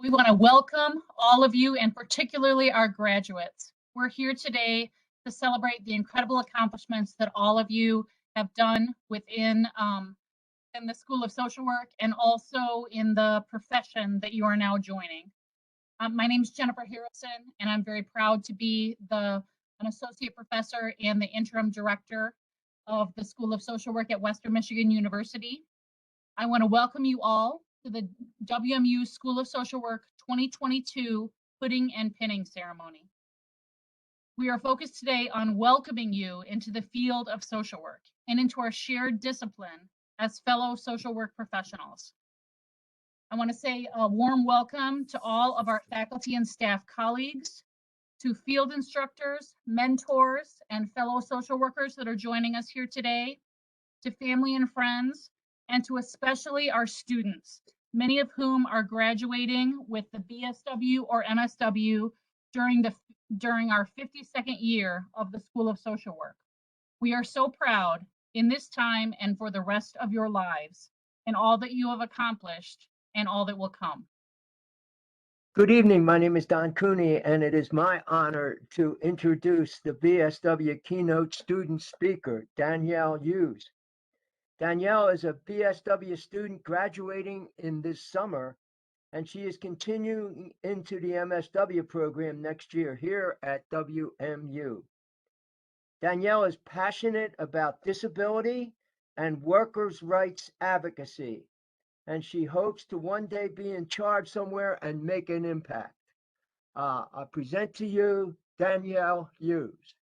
We want to welcome all of you and particularly our graduates. We're here today to celebrate the incredible accomplishments that all of you have done in the School of Social Work and also in the profession that you are now joining. My name is Jennifer Harrison, and I'm very proud to be an associate professor and the interim director of the School of Social Work at Western Michigan University. I want to welcome you all to the WMU School of Social Work 2022 Pudding and Pinning Ceremony. We are focused today on welcoming you into the field of social work and into our shared discipline as fellow social work professionals. I want to say a warm welcome to all of our faculty and staff colleagues, to field instructors, mentors, and fellow social workers that are joining us here today, to family and friends, and to especially our students, many of whom are graduating with the BSW or MSW during our 52nd year of the School of Social Work. We are so proud in this time and for the rest of your lives and all that you have accomplished and all that will come. Good evening. My name is Don Cooney, and it is my honor to introduce the BSW keynote student speaker, Danielle Hughes. Danielle is a BSW student graduating in this summer, and she is continuing into the MSW program next year here at WMU. Danielle is passionate about disability and workers' rights advocacy, and she hopes to one day be in charge somewhere and make an impact. I present to you Danielle Hughes.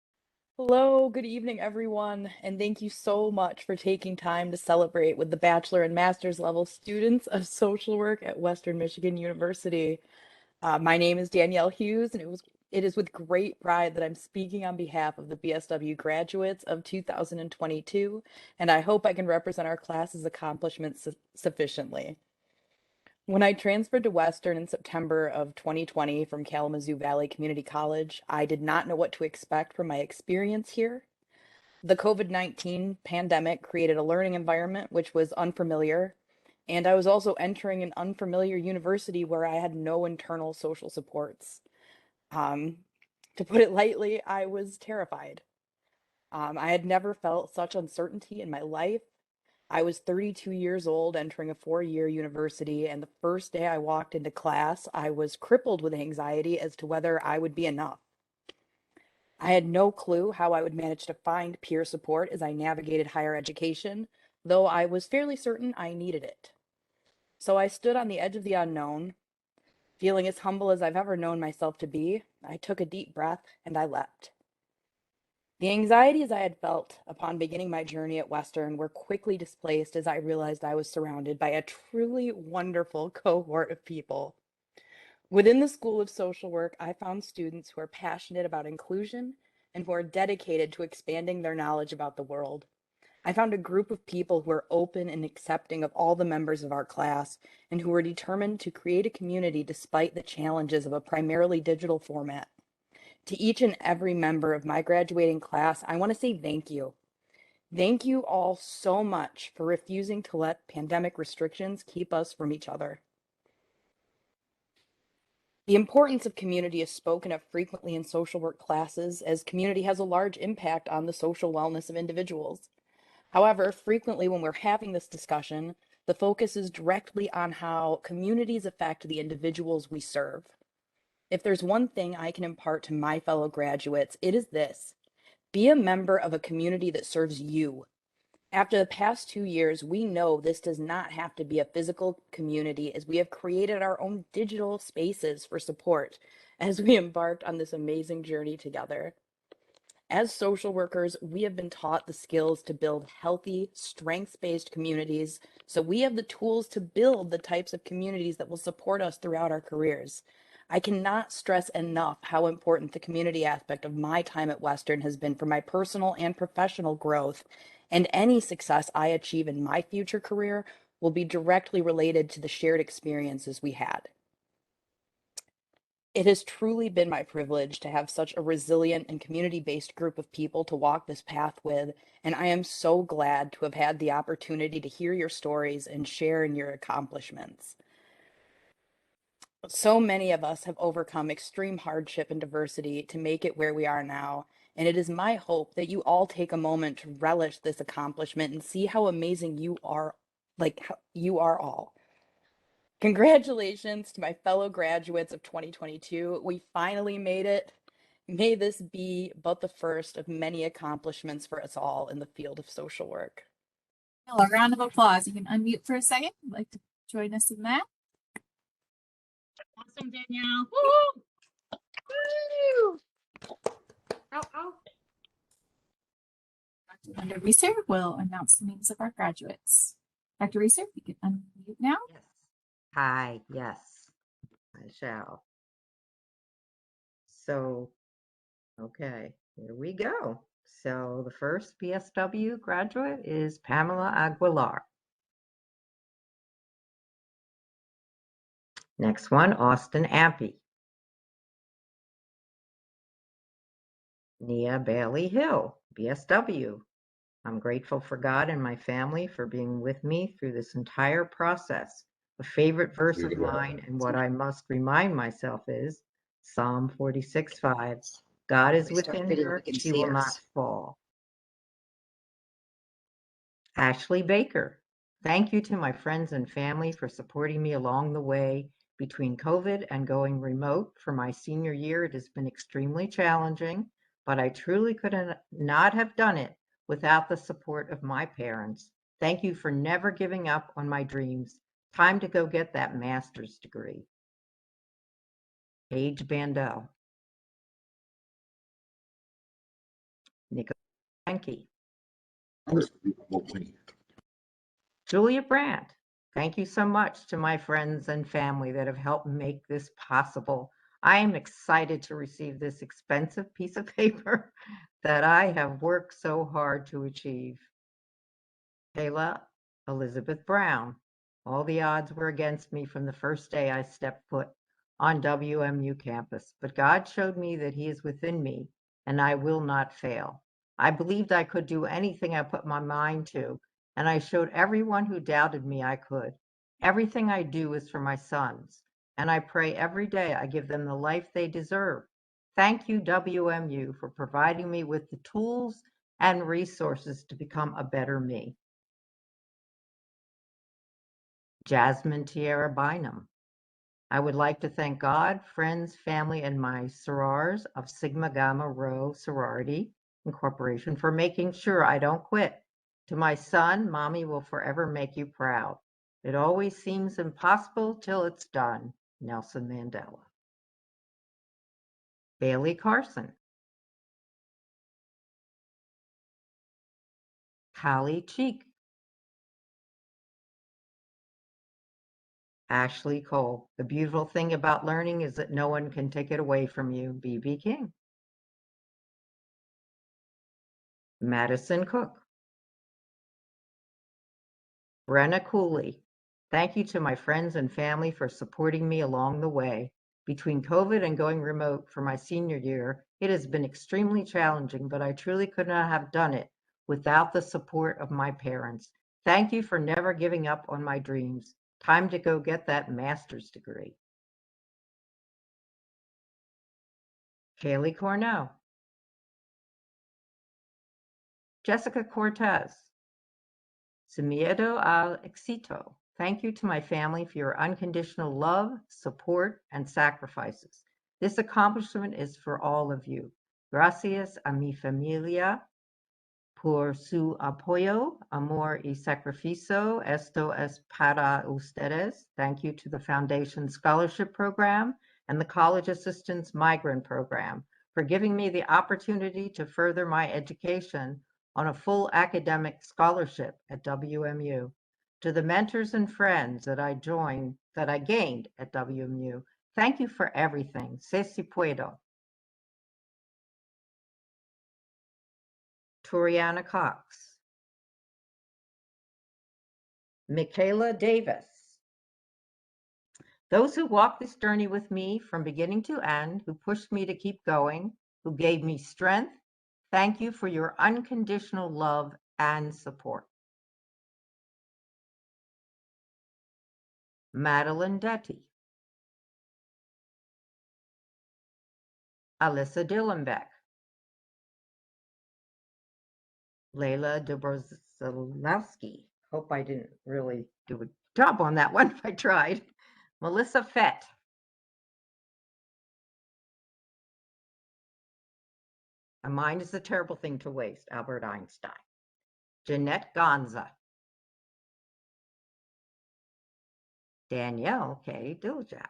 Hello, good evening, everyone, and thank you so much for taking time to celebrate with the bachelor and master's level students of social work at Western Michigan University. My name is Danielle Hughes, and it is with great pride that I'm speaking on behalf of the BSW graduates of 2022, and I hope I can represent our class's accomplishments sufficiently. When I transferred to Western in September of 2020 from Kalamazoo Valley Community College, I did not know what to expect from my experience here. The COVID-19 pandemic created a learning environment which was unfamiliar, and I was also entering an unfamiliar university where I had no internal social supports. To put it lightly, I was terrified. I had never felt such uncertainty in my life. I was 32 years old, entering a 4-year university, and the first day I walked into class, I was crippled with anxiety as to whether I would be enough. I had no clue how I would manage to find peer support as I navigated higher education, though I was fairly certain I needed it. So I stood on the edge of the unknown, feeling as humble as I've ever known myself to be. I took a deep breath and I leapt. The anxieties I had felt upon beginning my journey at Western were quickly displaced as I realized I was surrounded by a truly wonderful cohort of people. Within the School of Social Work, I found students who are passionate about inclusion and who are dedicated to expanding their knowledge about the world. I found a group of people who are open and accepting of all the members of our class and who are determined to create a community despite the challenges of a primarily digital format. To each and every member of my graduating class, I want to say thank you. Thank you all so much for refusing to let pandemic restrictions keep us from each other. The importance of community is spoken of frequently in social work classes, as community has a large impact on the social wellness of individuals. However, frequently when we're having this discussion, the focus is directly on how communities affect the individuals we serve. If there's one thing I can impart to my fellow graduates, it is this: be a member of a community that serves you. After the past 2 years, we know this does not have to be a physical community, as we have created our own digital spaces for support as we embarked on this amazing journey together. As social workers, we have been taught the skills to build healthy, strengths-based communities, so we have the tools to build the types of communities that will support us throughout our careers. I cannot stress enough how important the community aspect of my time at Western has been for my personal and professional growth, and any success I achieve in my future career will be directly related to the shared experiences we had. It has truly been my privilege to have such a resilient and community-based group of people to walk this path with, and I am so glad to have had the opportunity to hear your stories and share in your accomplishments. So many of us have overcome extreme hardship and diversity to make it where we are now, and it is my hope that you all take a moment to relish this accomplishment and see how amazing you are, like how you are all. Congratulations to my fellow graduates of 2022. We finally made it. May this be but the first of many accomplishments for us all in the field of social work. A round of applause. You can unmute for a second. I'd like to join us in that. Awesome, Danielle. Woo! Woo! Ow, ow. Dr. Linda Reeser will announce the names of our graduates. Dr. Reeser, you can unmute now. Yes. Hi, yes, I shall. So, okay, here we go. So the first BSW graduate is Pamela Aguilar. Next one, Austin Ampey. Nia Bailey Hill, BSW. I'm grateful for God and my family for being with me through this entire process. A favorite verse of mine and what I must remind myself is Psalm 46:5. God is within her, she will not fall. Ashley Baker. Thank you to my friends and family for supporting me along the way. Between COVID and going remote for my senior year, it has been extremely challenging, but I truly could not have done it without the support of my parents. Thank you for never giving up on my dreams. Time to go get that master's degree. Paige Bandel. Nicola Franke. Julia Brandt. Thank you so much to my friends and family that have helped make this possible. I am excited to receive this expensive piece of paper that I have worked so hard to achieve. Kayla Elizabeth Brown. All the odds were against me from the first day I stepped foot on WMU campus, but God showed me that He is within me and I will not fail. I believed I could do anything I put my mind to, and I showed everyone who doubted me I could. Everything I do is for my sons, and I pray every day I give them the life they deserve. Thank you, WMU, for providing me with the tools and resources to become a better me. Jasmine Tiara Bynum. I would like to thank God, friends, family, and my sorors of Sigma Gamma Rho Sorority Incorporation for making sure I don't quit. To my son, Mommy will forever make you proud. It always seems impossible till it's done. Nelson Mandela. Bailey Carson. Callie Cheek. Ashley Cole. The beautiful thing about learning is that no one can take it away from you. B.B. King. Madison Cook. Brenna Cooley. Thank you to my friends and family for supporting me along the way. Between COVID and going remote for my senior year, it has been extremely challenging, but I truly could not have done it without the support of my parents. Thank you for never giving up on my dreams. Time to go get that master's degree. Kaylee Cornell. Jessica Cortes. Miedo al éxito. Thank you to my family for your unconditional love, support, and sacrifices. This accomplishment is for all of you. Gracias a mi familia por su apoyo, amor y sacrificio. Esto es para ustedes. Thank you to the Foundation Scholarship Program and the College Assistance Migrant Program for giving me the opportunity to further my education on a full academic scholarship at WMU. To the mentors and friends that I gained at WMU, thank you for everything. Se si puedo. Toriana Cox. Michaela Davis. Those who walked this journey with me from beginning to end, who pushed me to keep going, who gave me strength, thank you for your unconditional love and support. Madeline Detty. Alyssa Dillenbeck, Layla Dobrozlowski. Hope I didn't really do a job on that one if I tried. Melissa Fett. A mind is a terrible thing to waste, Albert Einstein. Jeanette Gonza. Danielle K. Diljak.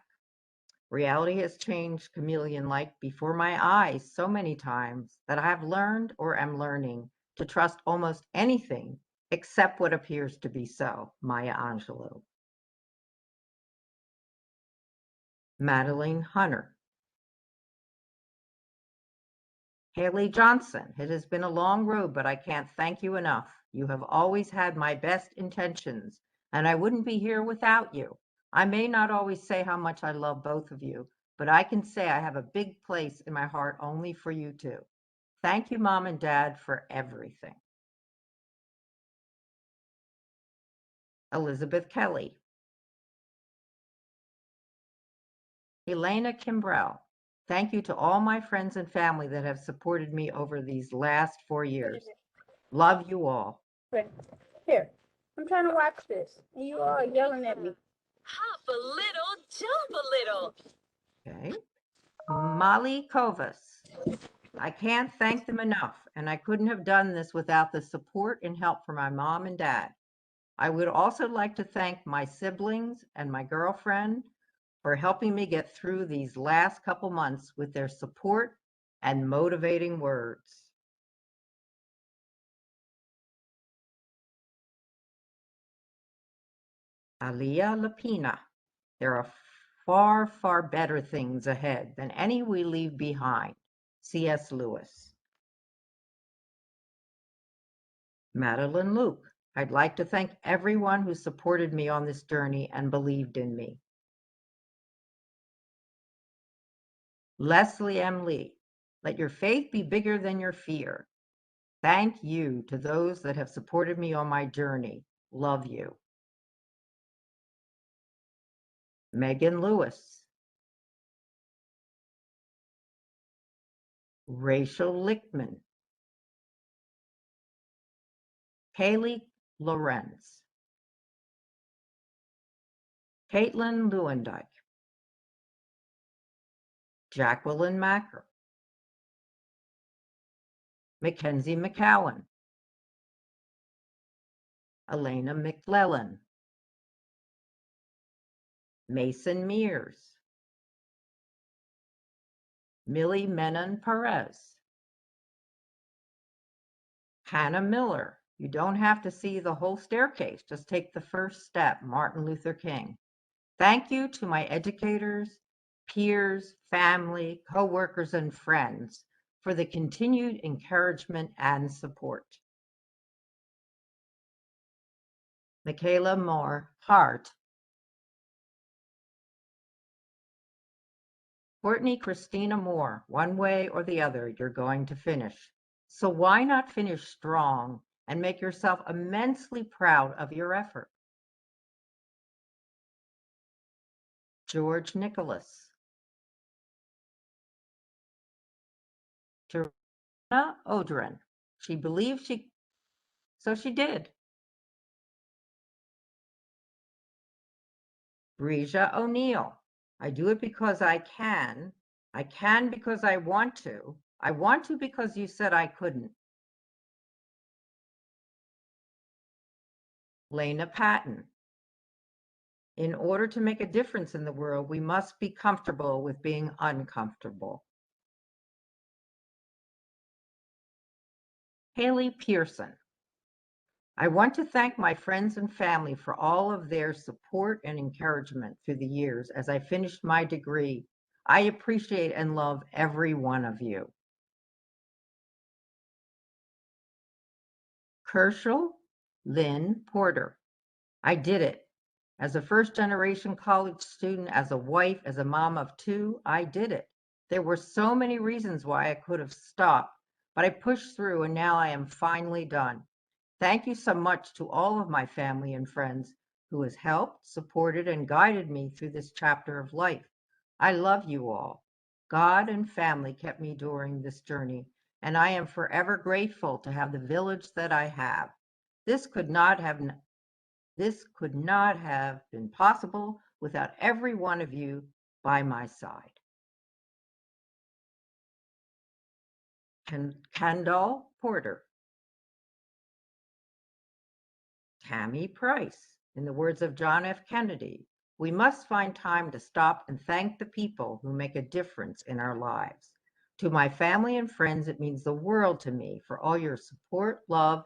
Reality has changed chameleon-like before my eyes so many times that I have learned or am learning to trust almost anything except what appears to be so. Maya Angelou. Madeline Hunter. Haley Johnson. It has been a long road, but I can't thank you enough. You have always had my best intentions, and I wouldn't be here without you. I may not always say how much I love both of you, but I can say I have a big place in my heart only for you two. Thank you, Mom and Dad, for everything. Elizabeth Kelly. Elena Kimbrell. Thank you to all my friends and family that have supported me over these last 4 years. Love you all. Here, I'm trying to watch this, and you all are yelling at me. Hop a little, jump a little. Okay. Molly Kovas. I can't thank them enough, and I couldn't have done this without the support and help from my mom and dad. I would also like to thank my siblings and my girlfriend for helping me get through these last couple months with their support and motivating words. Aliyah Lapina. There are far, far better things ahead than any we leave behind. C.S. Lewis. Madeline Luke. I'd like to thank everyone who supported me on this journey and believed in me. Leslie M. Lee. Let your faith be bigger than your fear. Thank you to those that have supported me on my journey. Love you. Megan Lewis. Rachel Lichtman. Kaylee Lorenz. Caitlin Lewandike. Jacqueline Macker. Mackenzie McCowan. Elena McClellan. Mason Mears. Millie Menon Perez. Hannah Miller. You don't have to see the whole staircase, just take the first step. Martin Luther King. Thank you to my educators, peers, family, co-workers, and friends for the continued encouragement and support. Michaela Moore Hart. Courtney Christina Moore, one way or the other, you're going to finish. So why not finish strong and make yourself immensely proud of your effort? George Nicholas. Joanna Odrin. She believed so she did. Breja O'Neill. I do it because I can. I can because I want to. I want to because you said I couldn't. Lena Patton. In order to make a difference in the world, we must be comfortable with being uncomfortable. Haley Pearson. I want to thank my friends and family for all of their support and encouragement through the years as I finished my degree. I appreciate and love every one of you. Kershal Lynn Porter. I did it. As a first-generation college student, as a wife, as a mom of 2, I did it. There were so many reasons why I could have stopped, but I pushed through and now I am finally done. Thank you so much to all of my family and friends who has helped, supported, and guided me through this chapter of life. I love you all. God and family kept me during this journey, and I am forever grateful to have the village that I have. This could not have been possible without every one of you by my side. Kendall Porter. Tammy Price. In the words of John F. Kennedy, we must find time to stop and thank the people who make a difference in our lives. To my family and friends, it means the world to me for all your support, love,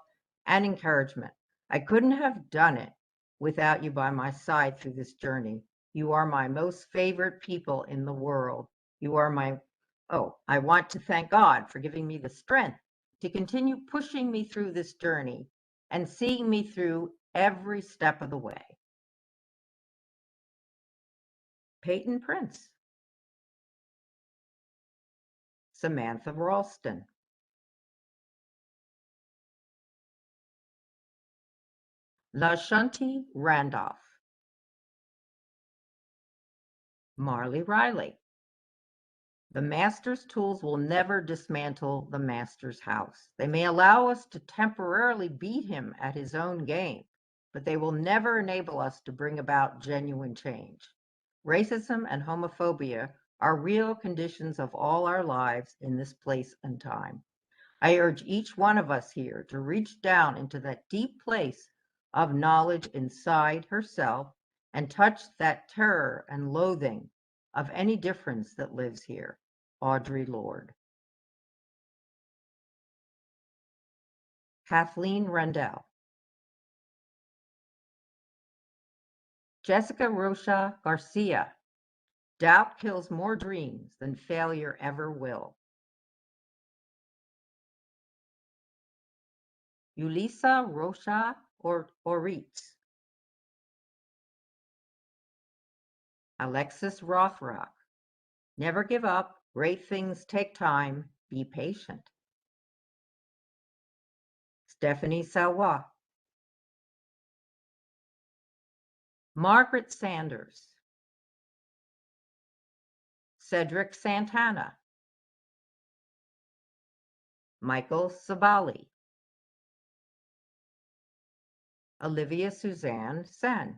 and encouragement. I couldn't have done it without you by my side through this journey. You are my most favorite people in the world. I want to thank God for giving me the strength to continue pushing me through this journey and seeing me through every step of the way. Peyton Prince. Samantha Ralston. LaShanti Randolph. Marley Riley. The master's tools will never dismantle the master's house. They may allow us to temporarily beat him at his own game, but they will never enable us to bring about genuine change. Racism and homophobia are real conditions of all our lives in this place and time. I urge each one of us here to reach down into that deep place of knowledge inside herself and touch that terror and loathing of any difference that lives here. Audre Lorde. Kathleen Rendell. Jessica Rocha Garcia. Doubt kills more dreams than failure ever will. Yulisa Rocha Oritz. Alexis Rothrock. Never give up. Great things take time. Be patient. Stephanie Salois. Margaret Sanders. Cedric Santana. Michael Sabali. Olivia Suzanne Sen.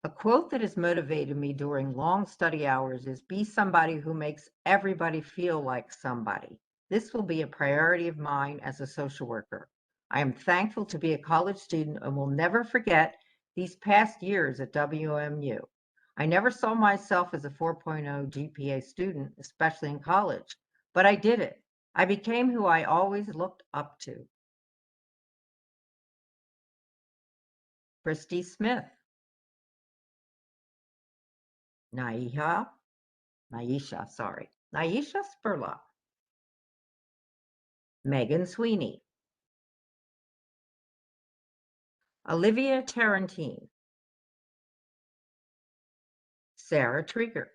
A quote that has motivated me during long study hours is, be somebody who makes everybody feel like somebody. This will be a priority of mine as a social worker. I am thankful to be a college student and will never forget these past years at WMU. I never saw myself as a 4.0 GPA student, especially in college, but I did it. I became who I always looked up to. Christy Smith. Naisha Spurlock. Megan Sweeney. Olivia Tarantine. Sarah Trigger.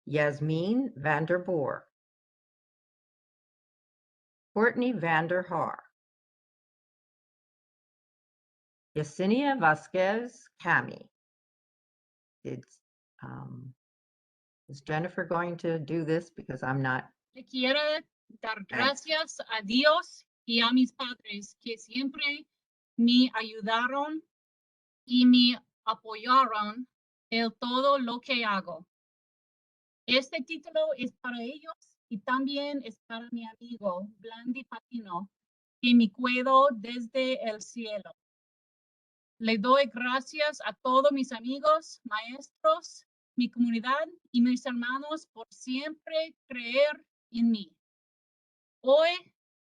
Yasmin Vanderboer. Courtney Vanderhaar. Yesenia Vasquez Cami. Is Jennifer going to do this? Because I'm not. Le quiero dar gracias a Dios y a mis padres que siempre me ayudaron y me apoyaron en todo lo que hago. Este título es para ellos y también es para mi amigo Blandi Patino, que me cuido desde el cielo. Le doy gracias a todos mis amigos, maestros, mi comunidad y mis hermanos por siempre creer en mí. Hoy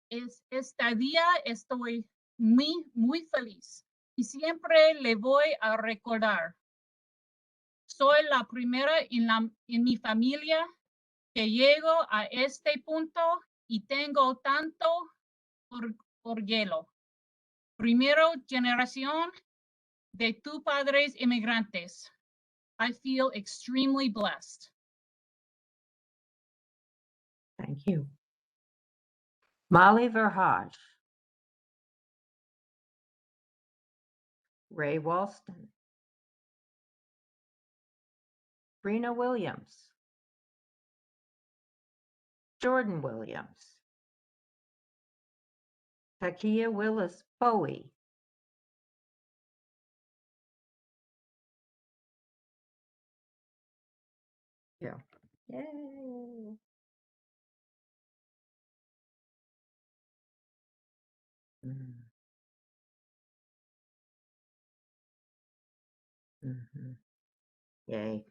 este día estoy muy feliz y siempre le voy a recordar. Soy la primera en mi familia que llego a este punto y tengo tanto orgullo. Primera generación de tus padres inmigrantes. I feel extremely blessed. Thank you. Molly Verhage. Ray Walston. Brina Williams, Jordan Williams, Takia Willis Bowie, yeah. Yay. Mm-hmm. Yay.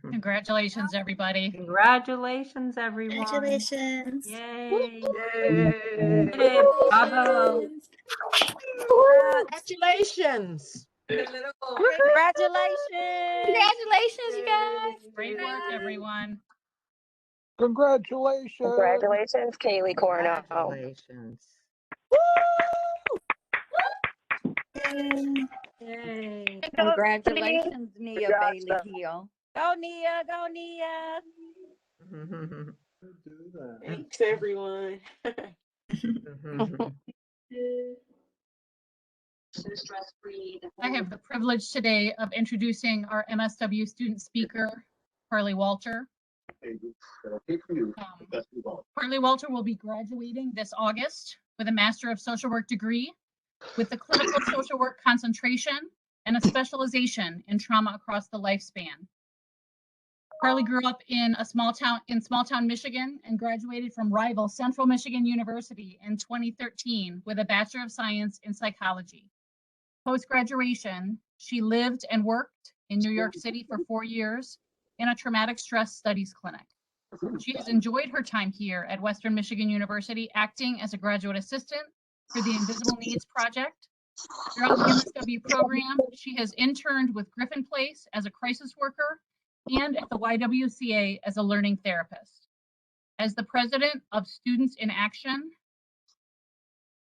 Congratulations, everybody. Congratulations, everyone. Congratulations. Yay. Yay! Yay, bravo. Congratulations. Congratulations, you guys. Great work, everyone. Congratulations. Congratulations, Kaylee Cornell. Congratulations. Yay. Yay. Congratulations, Nia Congrats, Bailey Hill. Go Nia, go Nia. Thanks, everyone. I have the privilege today of introducing our MSW student speaker, Carly Walter. Carly Walter will be graduating this August with a Master of Social Work degree with the clinical social work concentration and a specialization in trauma across the lifespan. Carly grew up in small town, Michigan, and graduated from rival Central Michigan University in 2013 with a Bachelor of Science in Psychology. Post-graduation, she lived and worked in New York City for 4 years in a traumatic stress studies clinic. She has enjoyed her time here at Western Michigan University, acting as a graduate assistant for the Invisible Needs Project. Throughout the MSW program, she has interned with Griffin Place as a crisis worker and at the YWCA as a learning therapist. As the president of Students in Action,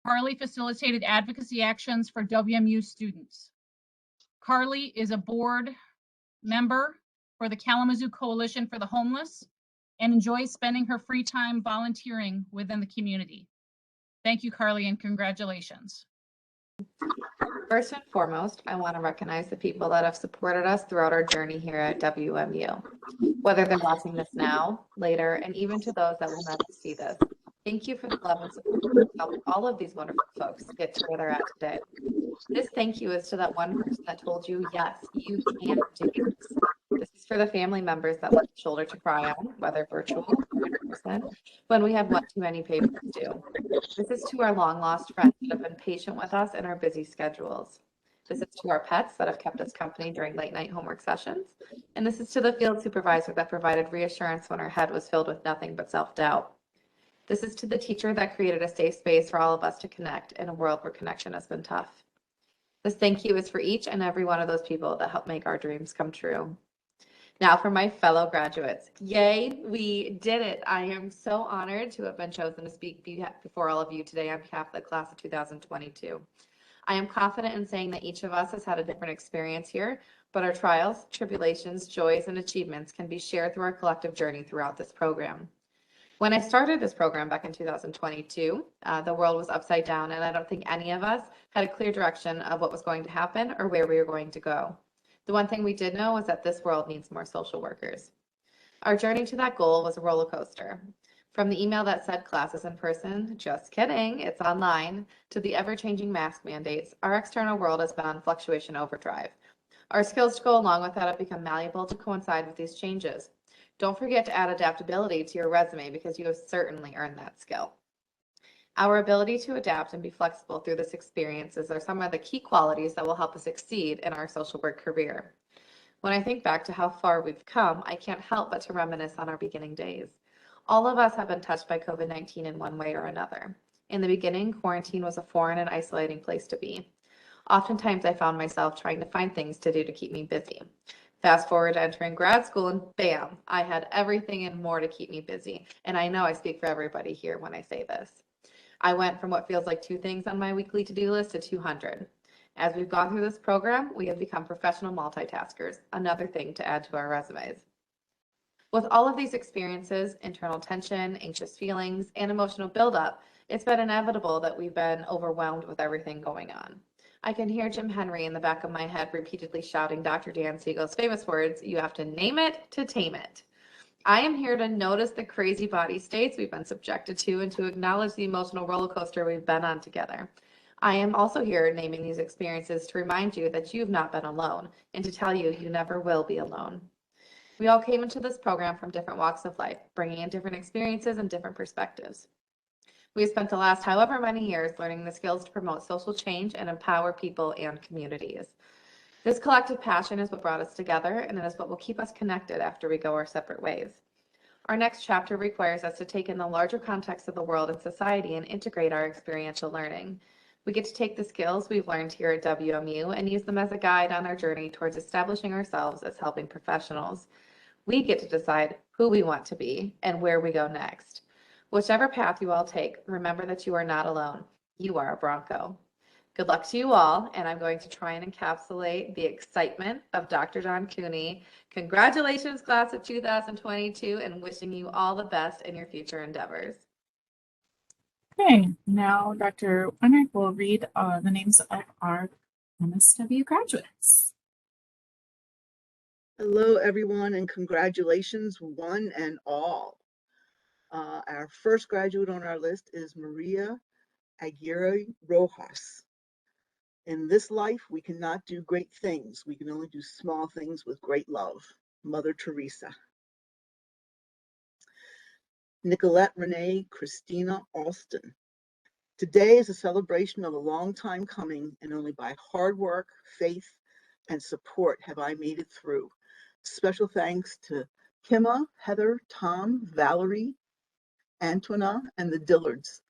Carly facilitated advocacy actions for WMU students. Carly is a board member for the Kalamazoo Coalition for the Homeless and enjoys spending her free time volunteering within the community. Thank you, Carly, and congratulations. First and foremost, I want to recognize the people that have supported us throughout our journey here at WMU, whether they're watching this now, later, and even to those that will never see this. Thank you for the love and support that helped all of these wonderful folks get to where they're at today. This thank you is to that one person that told you, yes, you can do this. This is for the family members that left a shoulder to cry on, whether virtual or in person, when we had one too many papers due. This is to our long lost friends that have been patient with us in our busy schedules. This is to our pets that have kept us company during late night homework sessions. And this is to the field supervisor that provided reassurance when our head was filled with nothing but self-doubt. This is to the teacher that created a safe space for all of us to connect in a world where connection has been tough. This thank you is for each and every one of those people that helped make our dreams come true. Now for my fellow graduates. Yay, we did it. I am so honored to have been chosen to speak before all of you today on behalf of the class of 2022. I am confident in saying that each of us has had a different experience here, but our trials, tribulations, joys, and achievements can be shared through our collective journey throughout this program. When I started this program back in 2022, the world was upside down, and I don't think any of us had a clear direction of what was going to happen or where we were going to go. The one thing we did know was that this world needs more social workers. Our journey to that goal was a roller coaster. From the email that said classes in person, just kidding, it's online, to the ever-changing mask mandates, our external world has been on fluctuation overdrive. Our skills to go along with that have become malleable to coincide with these changes. Don't forget to add adaptability to your resume because you have certainly earned that skill. Our ability to adapt and be flexible through this experiences are some of the key qualities that will help us succeed in our social work career. When I think back to how far we've come, I can't help but to reminisce on our beginning days. All of us have been touched by COVID-19 in one way or another. In the beginning, quarantine was a foreign and isolating place to be. Oftentimes, I found myself trying to find things to do to keep me busy. Fast forward to entering grad school and bam, I had everything and more to keep me busy. And I know I speak for everybody here when I say this. I went from what feels like 2 things on my weekly to-do list to 200. As we've gone through this program, we have become professional multitaskers, another thing to add to our resumes. With all of these experiences, internal tension, anxious feelings, and emotional buildup, it's been inevitable that we've been overwhelmed with everything going on. I can hear Jim Henry in the back of my head repeatedly shouting Dr. Dan Siegel's famous words, "You have to name it to tame it." I am here to notice the crazy body states we've been subjected to and to acknowledge the emotional roller coaster we've been on together. I am also here naming these experiences to remind you that you've not been alone and to tell you you never will be alone. We all came into this program from different walks of life, bringing in different experiences and different perspectives. We have spent the last however many years learning the skills to promote social change and empower people and communities. This collective passion is what brought us together, and it is what will keep us connected after we go our separate ways. Our next chapter requires us to take in the larger context of the world and society and integrate our experiential learning. We get to take the skills we've learned here at WMU and use them as a guide on our journey towards establishing ourselves as helping professionals. We get to decide who we want to be and where we go next. Whichever path you all take, remember that you are not alone. You are a Bronco. Good luck to you all, and I'm going to try and encapsulate the excitement of Dr. Don Cooney. Congratulations, class of 2022, and wishing you all the best in your future endeavors. Okay, now Dr. Weinreich will read the names of our MSW graduates. Hello, everyone, and congratulations, one and all. Our first graduate on our list is Maria Aguirre Rojas. In this life, we cannot do great things. We can only do small things with great love. Mother Teresa. Nicolette Renee Christina Alston. Today is a celebration of a long time coming, and only by hard work, faith, and support have I made it through. Special thanks to Kimma, Heather, Tom, Valerie, Antoina, and the Dillards.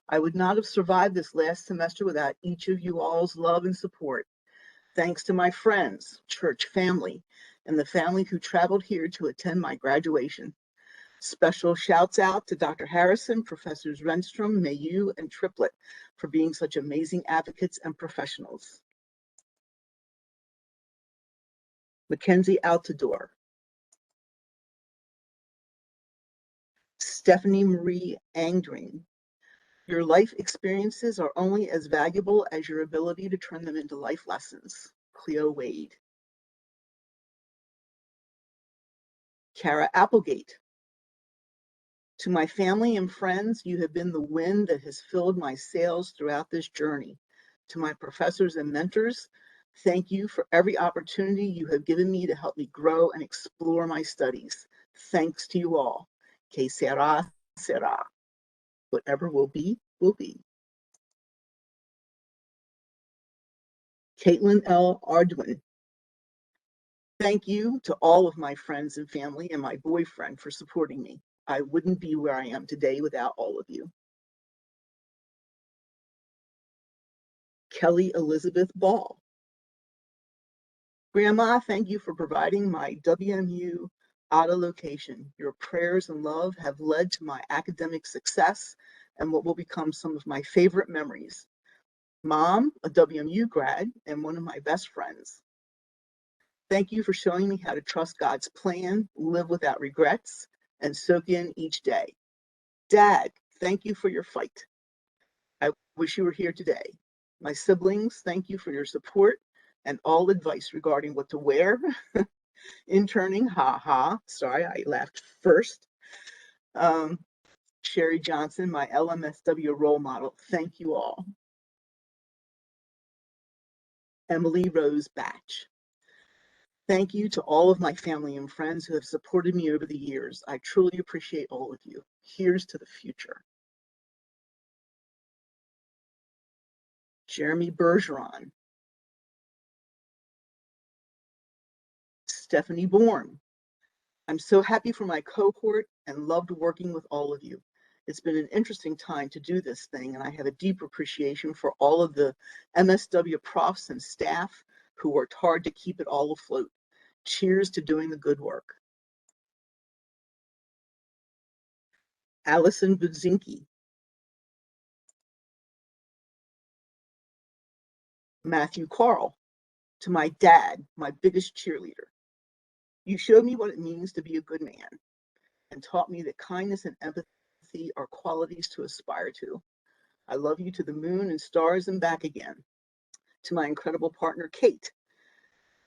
I would not have survived this last semester without each of you all's love and support. Thanks to my friends, church family, and the family who traveled here to attend my graduation. Special shouts out to Dr. Harrison, Professors Renstrom, Mayu, and Triplett for being such amazing advocates and professionals. Mackenzie Altador. Stephanie Marie Angdring. Your life experiences are only as valuable as your ability to turn them into life lessons. Cleo Wade. Kara Applegate. To my family and friends, you have been the wind that has filled my sails throughout this journey. To my professors and mentors, thank you for every opportunity you have given me to help me grow and explore my studies. Thanks to you all. Que sera, sera. Whatever will be, will be. Caitlin L. Arduin. Thank you to all of my friends and family and my boyfriend for supporting me. I wouldn't be where I am today without all of you. Kelly Elizabeth Ball. Grandma, thank you for providing my WMU auto location. Your prayers and love have led to my academic success and what will become some of my favorite memories. Mom, a WMU grad and one of my best friends. Thank you for showing me how to trust God's plan, live without regrets, and soak in each day. Dad, thank you for your fight. I wish you were here today. My siblings, thank you for your support and all advice regarding what to wear. Interning, sorry, I laughed first. Sherry Johnson, my LMSW role model, thank you all. Emily Rose Batch. Thank you to all of my family and friends who have supported me over the years. I truly appreciate all of you. Here's to the future. Jeremy Bergeron. Stephanie Bourne. I'm so happy for my cohort and loved working with all of you. It's been an interesting time to do this thing, and I have a deep appreciation for all of the MSW profs and staff who worked hard to keep it all afloat. Cheers to doing the good work. Allison Budzinski. Matthew Carl. To my dad, my biggest cheerleader. You showed me what it means to be a good man and taught me that kindness and empathy are qualities to aspire to. I love you to the moon and stars and back again. To my incredible partner, Kate,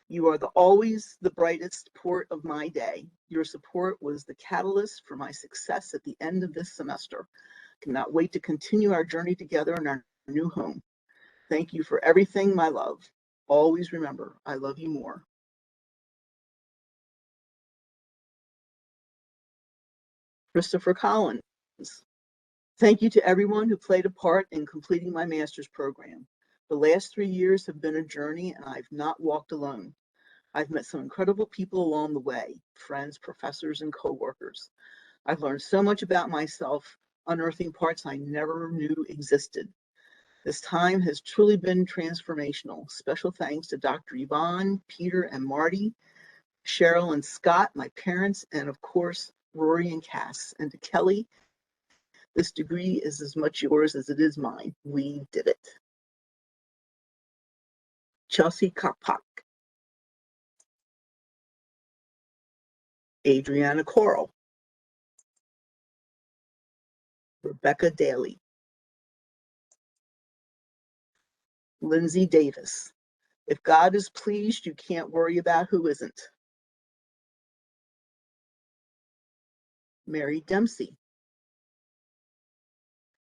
you are always the brightest port of my day. Your support was the catalyst for my success at the end of this semester. Cannot wait to continue our journey together in our new home. Thank you for everything, my love. Always remember, I love you more. Christopher Collins. Thank you to everyone who played a part in completing my master's program. The last 3 years have been a journey, and I've not walked alone. I've met some incredible people along the way, friends, professors, and coworkers. I've learned so much about myself, unearthing parts I never knew existed. This time has truly been transformational. Special thanks to Dr. Yvonne, Peter, and Marty, Cheryl and Scott, my parents, and of course, Rory and Cass. And to Kelly, this degree is as much yours as it is mine. We did it. Chelsea Kapak. Adriana Coral. Rebecca Daly. Lindsay Davis. If God is pleased, you can't worry about who isn't. Mary Dempsey.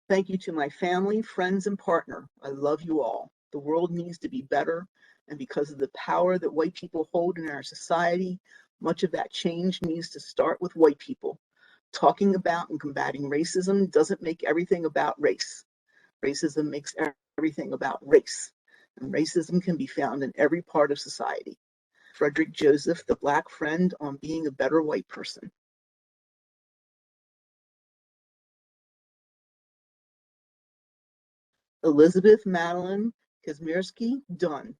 Thank you to my family, friends, and partner. I love you all. The world needs to be better, and because of the power that white people hold in our society, much of that change needs to start with white people. Talking about and combating racism doesn't make everything about race. Racism makes everything about race, and racism can be found in every part of society. Frederick Joseph, the Black friend, on being a better white person. Elizabeth Madeline Kazmierski Dunn.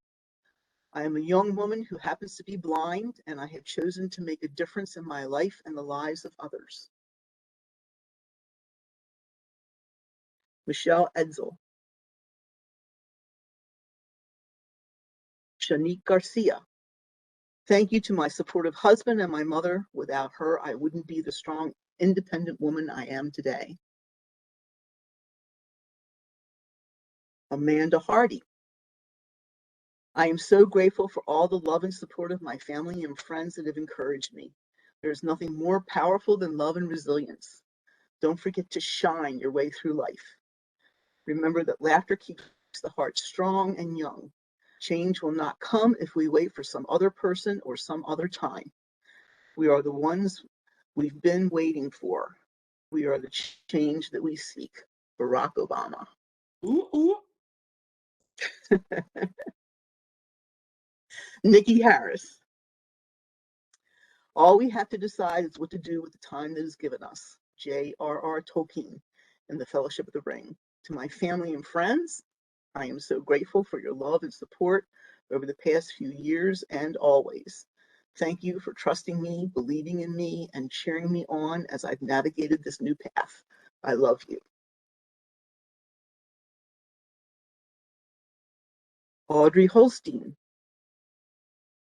I am a young woman who happens to be blind, and I have chosen to make a difference in my life and the lives of others. Michelle Edsel. Shanique Garcia. Thank you to my supportive husband and my mother. Without her, I wouldn't be the strong, independent woman I am today. Amanda Hardy. I am so grateful for all the love and support of my family and friends that have encouraged me. There is nothing more powerful than love and resilience. Don't forget to shine your way through life. Remember that laughter keeps the heart strong and young. Change will not come if we wait for some other person or some other time. We are the ones we've been waiting for. We are the change that we seek. Barack Obama. Ooh, ooh. Nikki Harris. All we have to decide is what to do with the time that is given us. J.R.R. Tolkien and the Fellowship of the Ring. To my family and friends, I am so grateful for your love and support over the past few years and always. Thank you for trusting me, believing in me, and cheering me on as I've navigated this new path. I love you. Audrey Holstein.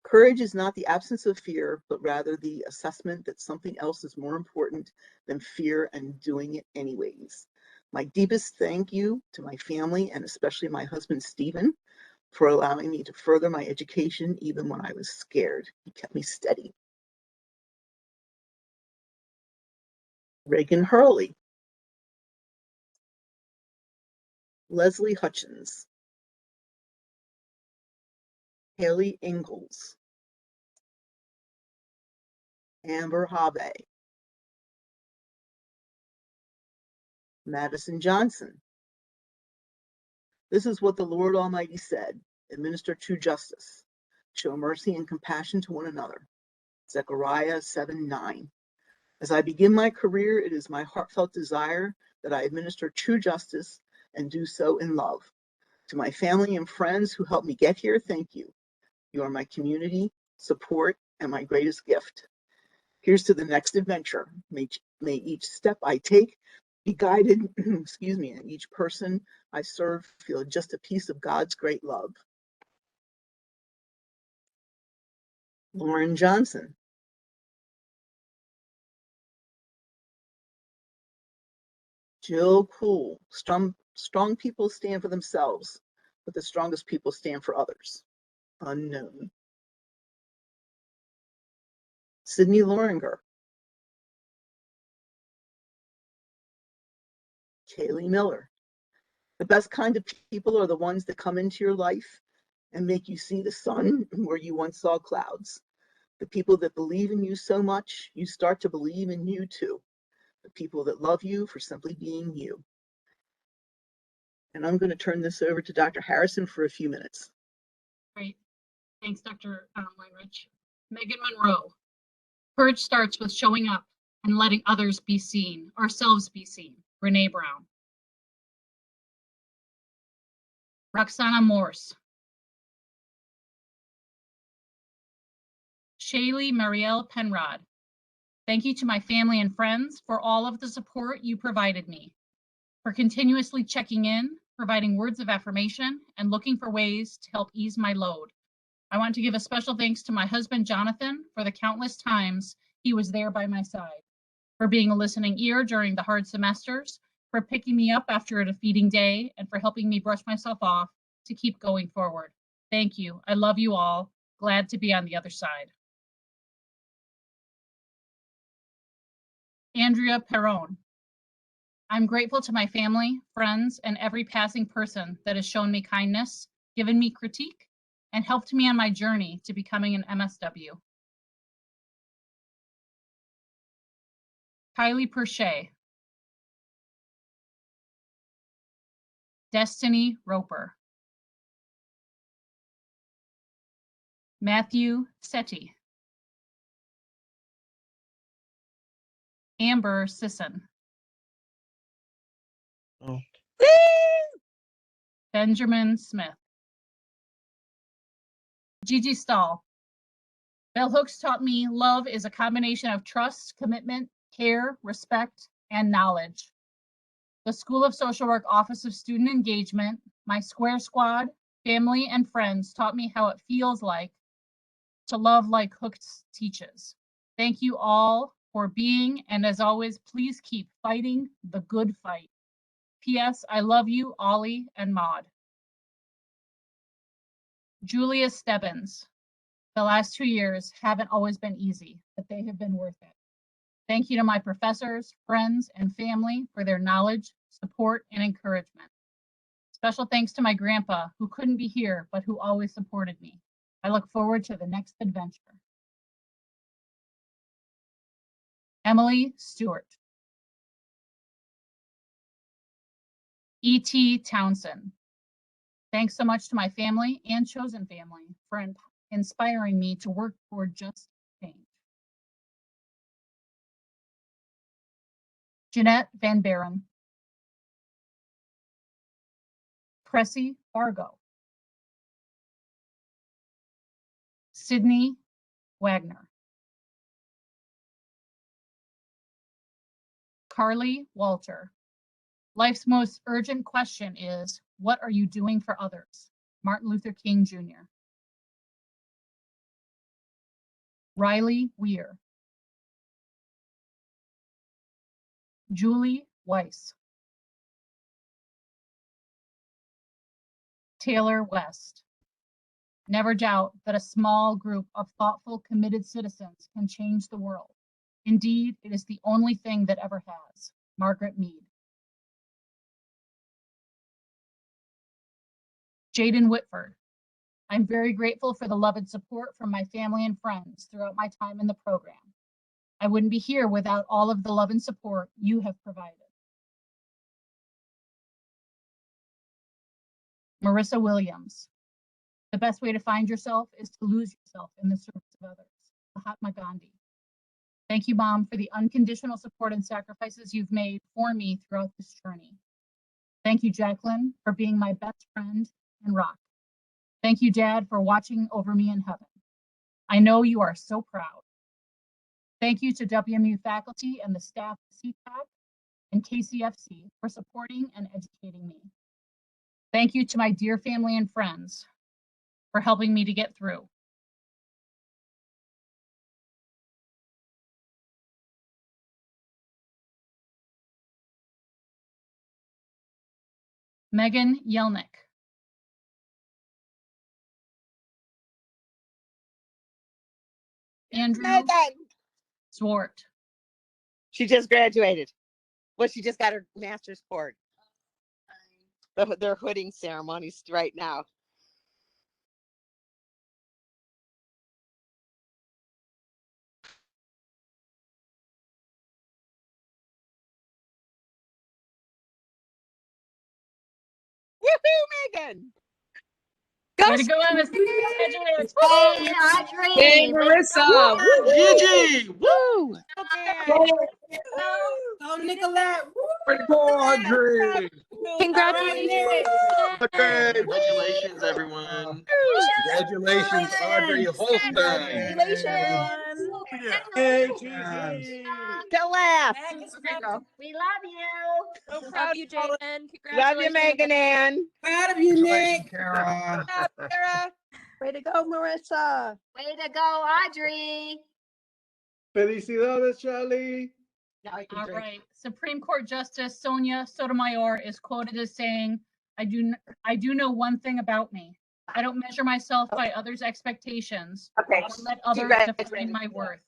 Courage is not the absence of fear, but rather the assessment that something else is more important than fear and doing it anyways. My deepest thank you to my family and especially my husband, Stephen, for allowing me to further my education even when I was scared. He kept me steady. Reagan Hurley. Leslie Hutchins. Haley Ingalls. Amber Habe. Madison Johnson. This is what the Lord Almighty said: administer true justice, show mercy and compassion to one another. Zechariah 7:9. As I begin my career, it is my heartfelt desire that I administer true justice and do so in love. To my family and friends who helped me get here, thank you. You are my community, support, and my greatest gift. Here's to the next adventure. May each step I take be guided, excuse me, and each person I serve feel just a piece of God's great love. Lauren Johnson. Jill Cool. Strong people stand for themselves. but the strongest people stand for others. Unknown. Sydney Loringer. Kaylee Miller. The best kind of people are the ones that come into your life and make you see the sun where you once saw clouds. The people that believe in you so much, you start to believe in you too. The people that love you for simply being you. And I'm going to turn this over to Dr. Harrison for a few minutes. Great. Thanks, Dr. Weinrich. Megan Monroe. Courage starts with showing up and letting others be seen, ourselves be seen. Brene Brown. Roxana Morse. Shaylee Marielle Penrod. Thank you to my family and friends for all of the support you provided me, for continuously checking in, providing words of affirmation, and looking for ways to help ease my load. I want to give a special thanks to my husband, Jonathan, for the countless times he was there by my side, for being a listening ear during the hard semesters, for picking me up after a defeating day, and for helping me brush myself off to keep going forward. Thank you. I love you all. Glad to be on the other side. Andrea Perron. I'm grateful to my family, friends, and every passing person that has shown me kindness, given me critique, and helped me on my journey to becoming an MSW. Kylie Perche. Destiny Roper. Matthew Setti. Amber Sisson. Oh. Benjamin Smith. Gigi Stahl. Bell Hooks taught me love is a combination of trust, commitment, care, respect, and knowledge. The School of Social Work Office of Student Engagement, my Square Squad, family, and friends taught me how it feels like to love like Hooks teaches. Thank you all for being, and as always, please keep fighting the good fight. P.S. I love you, Ollie and Maud. Julia Stebbins. The last 2 years haven't always been easy, but they have been worth it. Thank you to my professors, friends, and family for their knowledge, support, and encouragement. Special thanks to my grandpa, who couldn't be here, but who always supported me. I look forward to the next adventure. Emily Stewart. E.T. Townsend. Thanks so much to my family and chosen family for inspiring me to work toward just change. Jeanette Van Baren. Cressy Fargo. Sydney Wagner. Carly Walter. Life's most urgent question is, what are you doing for others? Martin Luther King Jr. Riley Weir. Julie Weiss. Taylor West. Never doubt that a small group of thoughtful, committed citizens can change the world. Indeed, it is the only thing that ever has. Margaret Mead. Jaden Whitford. I'm very grateful for the love and support from my family and friends throughout my time in the program. I wouldn't be here without all of the love and support you have provided. Marissa Williams. The best way to find yourself is to lose yourself in the service of others. Mahatma Gandhi. Thank you, Mom, for the unconditional support and sacrifices you've made for me throughout this journey. Thank you, Jacqueline, for being my best friend and rock. Thank you, Dad, for watching over me in heaven. I know you are so proud. Thank you to WMU faculty and the staff of CPAC and KCFC for supporting and educating me. Thank you to my dear family and friends for helping me to get through. Megan Yelnick. Andrew Megan. Swart. She just graduated. Well, she just got her master's cord. They're hooding ceremonies right now. Woohoo, Megan! Way to go, Emma. Graduates. Hey, Audrey. Hey, Marissa. Woo, Gigi. Woo. Oh, Nicolette. Way to go, Audrey. Congratulations. Congratulations, everyone. Congratulations, Audrey Holstein. Congratulations. Hey, Gigi. To laugh. We love you. So Love proud you, of all of Jaden. you. Love Congratulations. you, Megan Ann. Proud of you, Nick. Tara. Tiara. Way to go, Marissa. Way to go, Audrey. Felicidades, Charlie. All right. Supreme Court Justice Sonia Sotomayor is quoted as saying, I do know one thing about me. I don't measure myself by others' expectations Okay. or let others define my worth.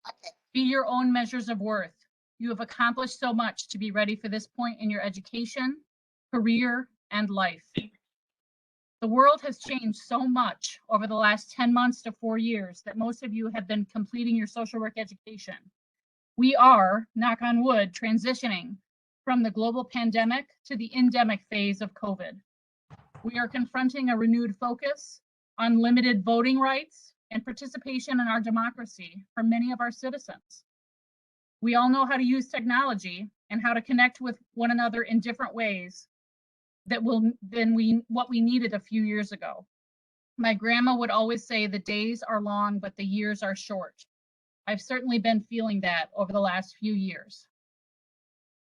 Okay. Be your own measures of worth. You have accomplished so much to be ready for this point in your education, career, and life. The world has changed so much over the last 10 months to 4 years that most of you have been completing your social work education. We are, knock on wood, transitioning from the global pandemic to the endemic phase of COVID. We are confronting a renewed focus on limited voting rights and participation in our democracy for many of our citizens. We all know how to use technology and how to connect with one another in different ways than what we needed a few years ago. My grandma would always say the days are long, but the years are short. I've certainly been feeling that over the last few years.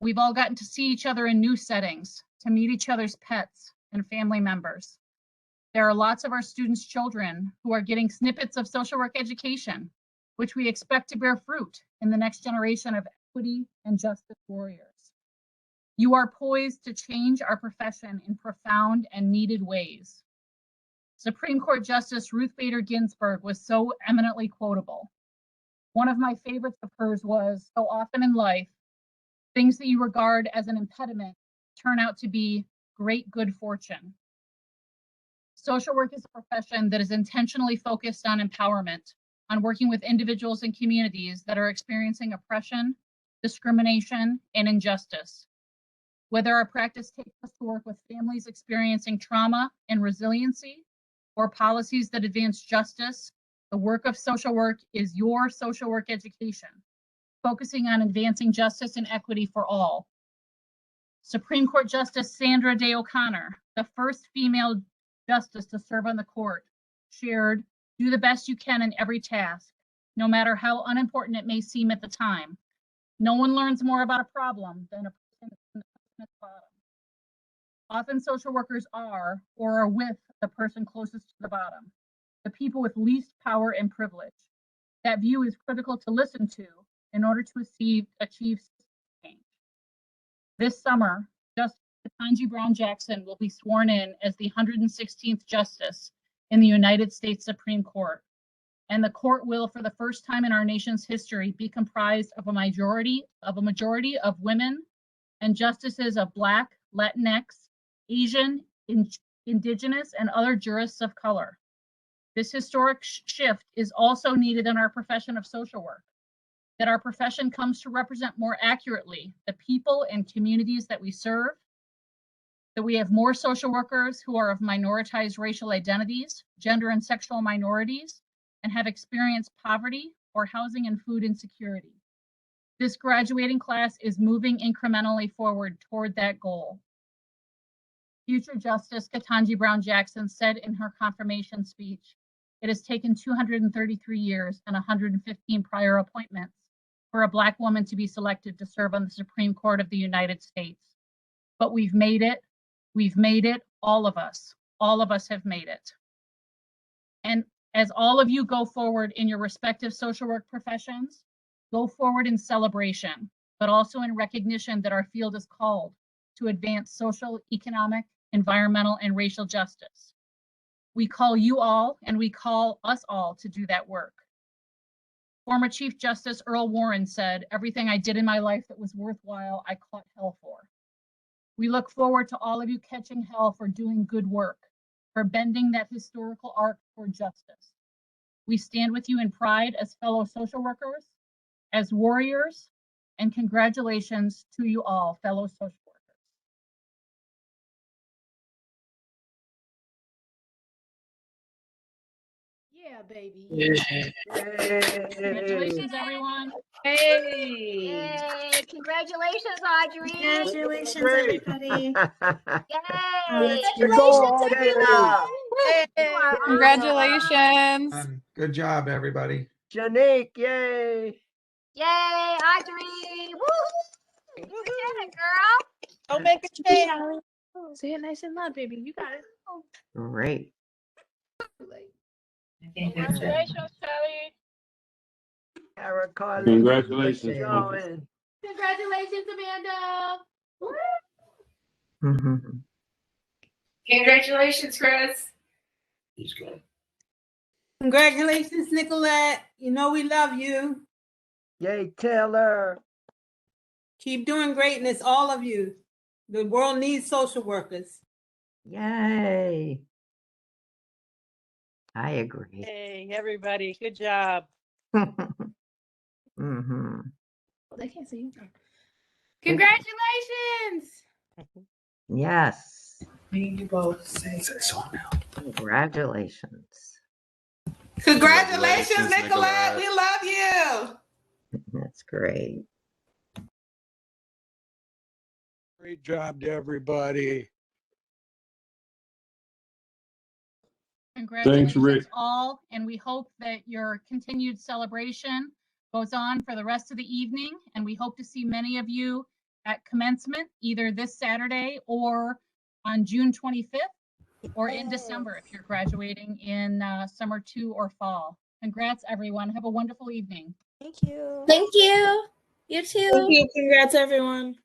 We've all gotten to see each other in new settings, to meet each other's pets and family members. There are lots of our students' children who are getting snippets of social work education, which we expect to bear fruit in the next generation of equity and justice warriors. You are poised to change our profession in profound and needed ways. Supreme Court Justice Ruth Bader Ginsburg was so eminently quotable. One of my favorites of hers was, so often in life, things that you regard as an impediment turn out to be great good fortune. Social work is a profession that is intentionally focused on empowerment, on working with individuals and communities that are experiencing oppression, discrimination, and injustice. Whether our practice takes us to work with families experiencing trauma and resiliency, or policies that advance justice, the work of social work is your social work education, focusing on advancing justice and equity for all. Supreme Court Justice Sandra Day O'Connor, the first female justice to serve on the court, shared, "Do the best you can in every task, no matter how unimportant it may seem at the time. No one learns more about a problem than a person at the bottom." Often social workers are or are with the person closest to the bottom, the people with least power and privilege. That view is critical to listen to in order to achieve change. This summer, Justice Ketanji Brown Jackson will be sworn in as the 116th Justice in the United States Supreme Court. And the court will, for the first time in our nation's history, be comprised of a majority of women and justices of Black, Latinx, Asian, Indigenous, and other jurists of color. This historic shift is also needed in our profession of social work, that our profession comes to represent more accurately the people and communities that we serve, that we have more social workers who are of minoritized racial identities, gender and sexual minorities, and have experienced poverty or housing and food insecurity. This graduating class is moving incrementally forward toward that goal. Future Justice Ketanji Brown Jackson said in her confirmation speech, "It has taken 233 years and 115 prior appointments for a Black woman to be selected to serve on the Supreme Court of the United States. But we've made it, all of us have made it." And as all of you go forward in your respective social work professions, go forward in celebration, but also in recognition that our field is called to advance social, economic, environmental, and racial justice. We call you all and we call us all to do that work. Former Chief Justice Earl Warren said, "Everything I did in my life that was worthwhile, I caught hell for." We look forward to all of you catching hell for doing good work, for bending that historical arc for justice. We stand with you in pride as fellow social workers, as warriors, and congratulations to you all, fellow social workers. Yeah, baby. Congratulations, everyone. Yay! Congratulations, Audrey. Congratulations, everybody. Yay! Congratulations, everyone. Hey. You are awesome. Congratulations. Good job, everybody. Janique, yay. Yay, Audrey. Woo! You did it, girl. Don't make a change. Say it nice and loud, baby. You got it. Great. Congratulations, Shelly. Tara, Carly, Congratulations. Joan. Congratulations, Amanda. Mhm. Congratulations, Chris. He's good. Congratulations, Nicolette. You know we love you. Yay, Taylor. Keep doing greatness, all of you. The world needs social workers. Yay. I agree. Hey, everybody. Good job. Mm-hmm. They can't see you. Congratulations. Yes. You both say so now. Congratulations. Congratulations, Nicolette. We love you. That's great. Great job to everybody. Congratulations, Rick. all, and we hope that your continued celebration goes on for the rest of the evening, and we hope to see many of you at commencement, either this Saturday or on June 25th, or in December if you're graduating in summer 2 or fall. Congrats, everyone. Have a wonderful evening. Thank you. Thank you. You too. Thank you. Congrats, everyone.